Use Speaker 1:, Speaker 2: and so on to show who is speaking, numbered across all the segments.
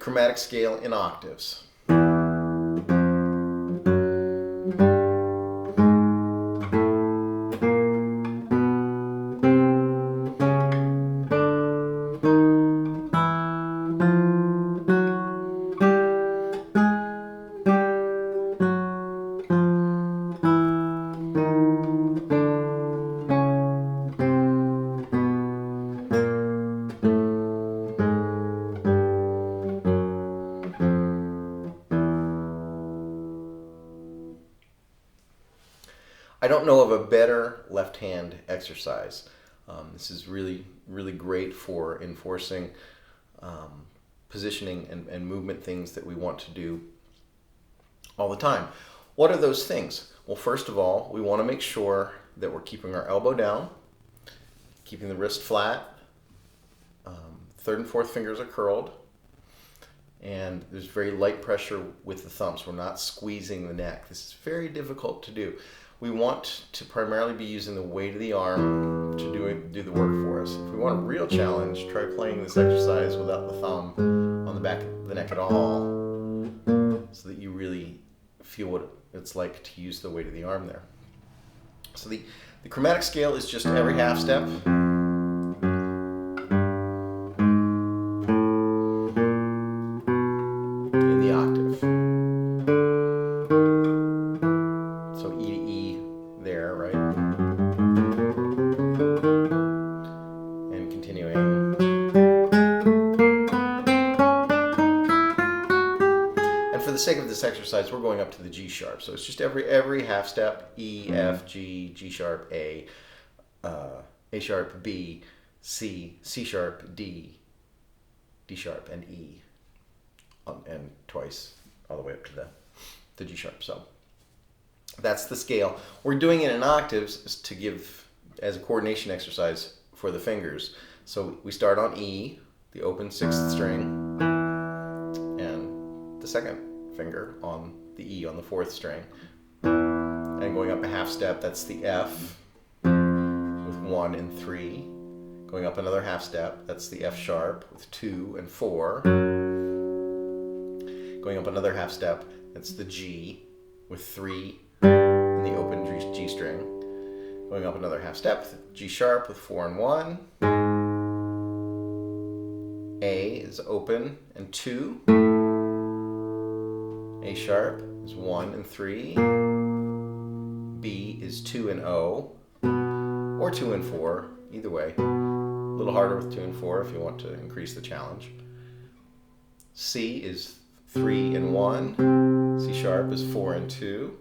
Speaker 1: chromatic scale in octaves. I don't know of a better left hand exercise. This is really great for enforcing positioning and movement things that we want to do all the time. What are those things? Well, first of all, we want to make sure that we're keeping our elbow down, keeping the wrist flat, third and fourth fingers are curled, and there's very light pressure with the thumbs. We're not squeezing the neck. This is very difficult to do. We want to primarily be using the weight of the arm to do the work for us. If we want a real challenge, try playing this exercise without the thumb on the back of the neck at all, so that you really feel what it's like to use the weight of the arm there. So the chromatic scale is just every half step. In the octave. So E to E there, right? And continuing. And for the sake of this exercise, we're going up to the G sharp. So it's just every half step, E, F, G, G sharp, A sharp, B, C, C sharp, D, D sharp, and E. And twice all the way up to the G sharp. So that's the scale. We're doing it in octaves to give as a coordination exercise for the fingers. So we start on E, the open sixth string, and the second finger on the E on the fourth string. And going up a half step, that's the F with 1 and 3. Going up another half step, that's the F sharp with 2 and 4. Going up another half step, that's the G with 3 in the open G string. Going up another half step, G sharp with 4 and 1. A is open and 2. A sharp is 1 and 3. B is 2 and O, or 2 and 4, either way. A little harder with 2 and 4 if you want to increase the challenge. C is 3 and 1. C sharp is 4 and 2.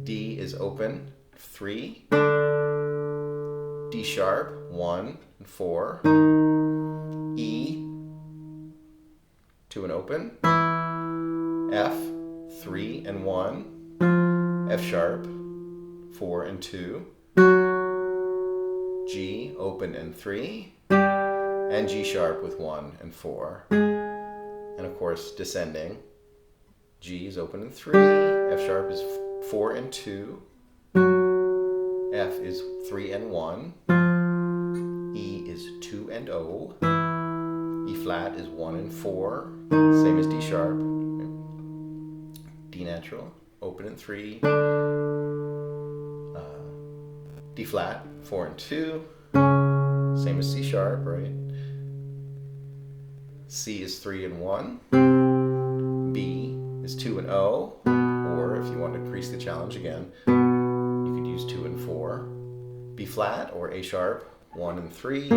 Speaker 1: D is open, 3. D sharp, 1 and 4. E, 2 and open. F, 3 and 1. F sharp, 4 and 2. G, open and 3. And G sharp with 1 and 4. And of course, descending. G is open and 3. F sharp is 4 and 2. F is 3 and 1. E is 2 and O. E flat is 1 and 4. Same as D sharp. D natural, open and 3. D flat, 4 and 2. Same as C sharp, right? C is 3 and 1. B is 2 and O. Or if you want to increase the challenge again, you could use 2 and 4. B flat or A sharp, 1 and 3.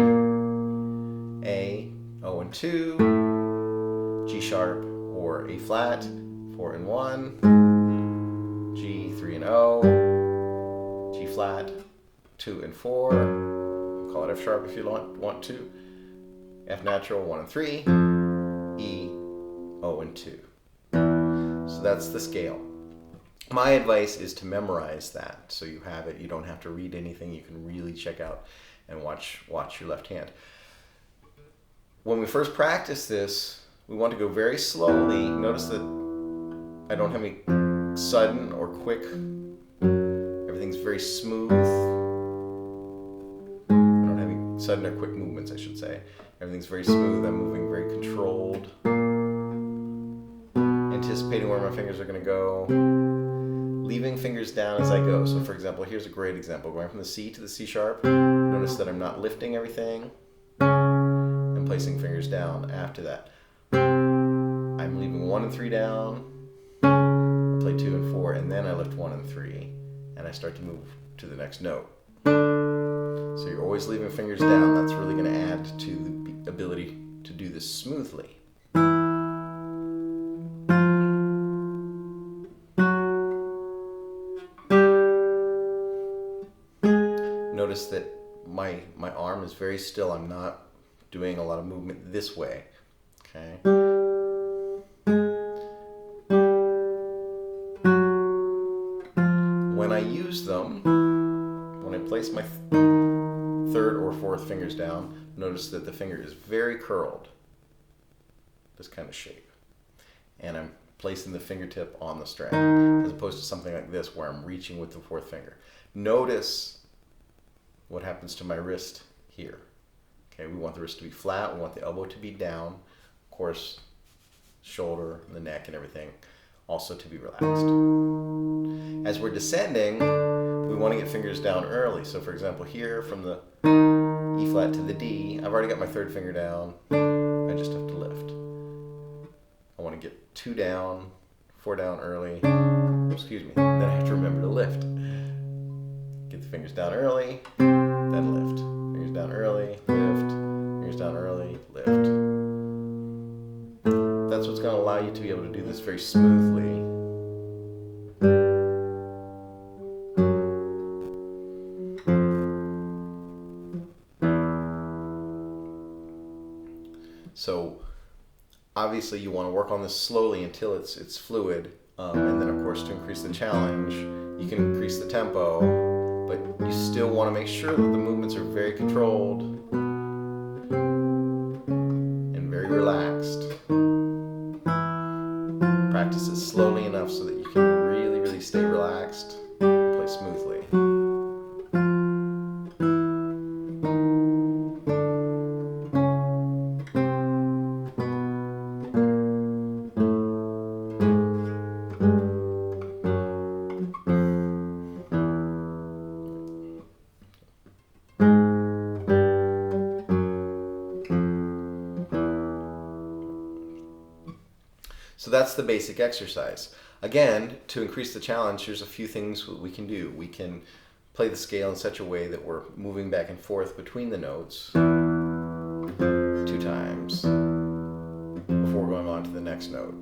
Speaker 1: A, O and 2. G sharp or A flat, 4 and 1. G, 3 and O. G flat, 2 and 4. Call it F sharp if you want to. F natural, 1 and 3. E, O and 2. So that's the scale. My advice is to memorize that so you have it. You don't have to read anything. You can really check out and watch your left hand. When we first practice this, we want to go very slowly. Notice that I don't have any sudden or quick. Everything's very smooth. I don't have any sudden or quick movements, I should say. Everything's very smooth. I'm moving very controlled, anticipating where my fingers are going to go, leaving fingers down as I go. So for example, here's a great example. Going from the C to the C sharp, notice that I'm not lifting everything and placing fingers down after that. I'm leaving 1 and 3 down, I play 2 and 4, and then I lift 1 and 3, and I start to move to the next note. So you're always leaving fingers down. That's really going to add to the ability to do this smoothly. Notice that my arm is very still. I'm not doing a lot of movement this way. Okay. When I use them, when I place my third or fourth fingers down, notice that the finger is very curled, this kind of shape. And I'm placing the fingertip on the string, as opposed to something like this where I'm reaching with the fourth finger. Notice what happens to my wrist here. Okay, we want the wrist to be flat, we want the elbow to be down, of course, shoulder, the neck and everything also to be relaxed. As we're descending, we want to get fingers down early. So for example, here from the E flat to the D, I've already got my third finger down, I just have to lift. I want to get 2 down, 4 down early, excuse me, then I have to remember to lift. Get the fingers down early, then lift. Fingers down early, lift. Fingers down early, lift. That's what's going to allow you to be able to do this very smoothly. So obviously you want to work on this slowly until it's fluid, and then of course to increase the challenge, you can increase the tempo, but you still want to make sure that the movements are very controlled and very relaxed. Practice it slowly enough so that you can really, really stay relaxed and play smoothly. So that's the basic exercise. Again, to increase the challenge, there's a few things we can do. We can play the scale in such a way that we're moving back and forth between the notes 2 times before going on to the next note.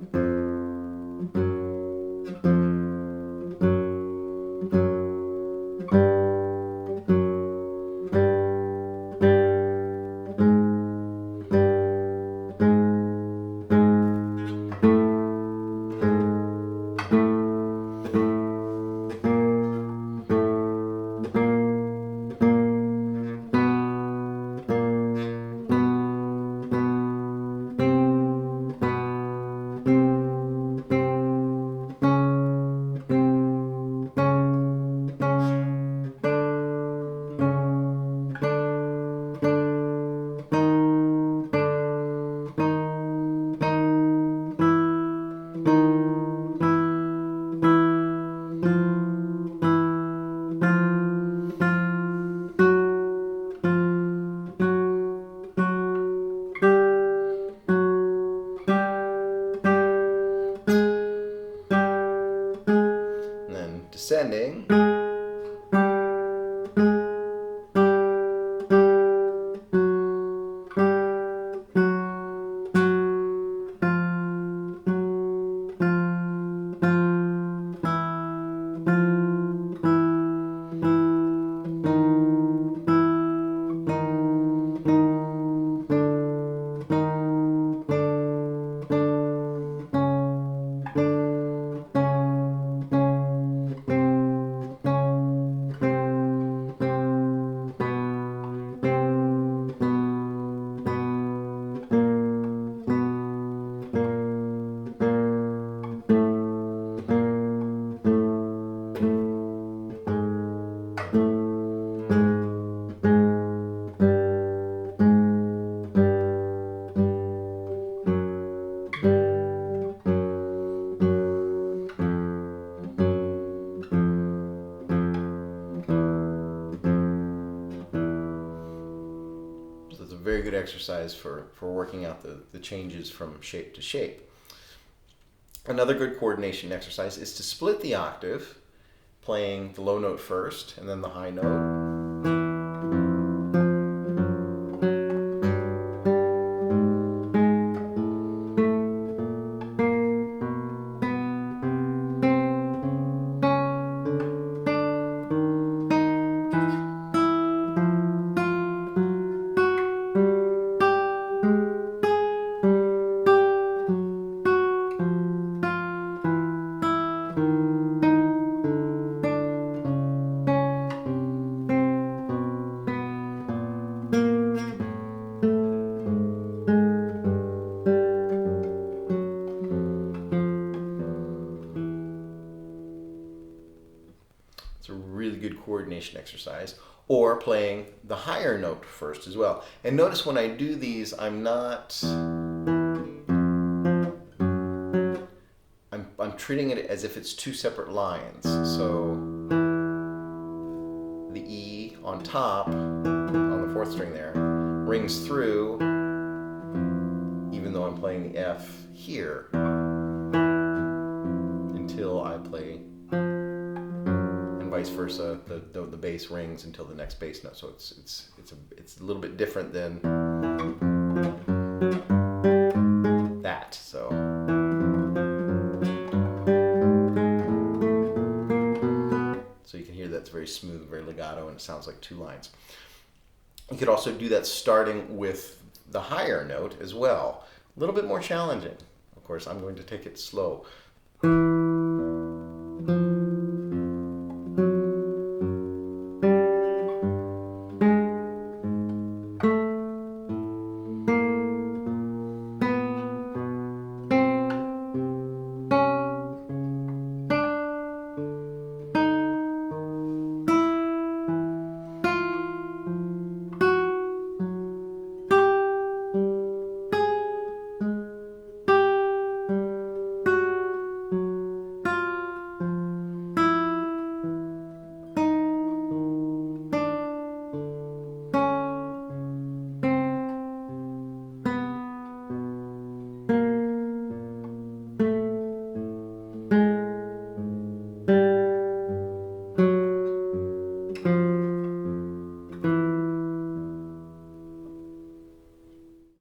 Speaker 1: Descending. exercise for working out the changes from shape to shape. Another good coordination exercise is to split the octave, playing the low note first and then the high note. It's a really good coordination exercise. Or playing the higher note first as well. And notice when I do these, I'm treating it as if it's two separate lines. So the E on top, on the fourth string there, rings through, even though I'm playing the F here, until I play, and vice versa. The bass rings until the next bass note. So it's a little bit different than that. So you can hear that's very smooth, very legato, and it sounds like two lines. You could also do that starting with the higher note as well. A little bit more challenging. Of course, I'm going to take it slow.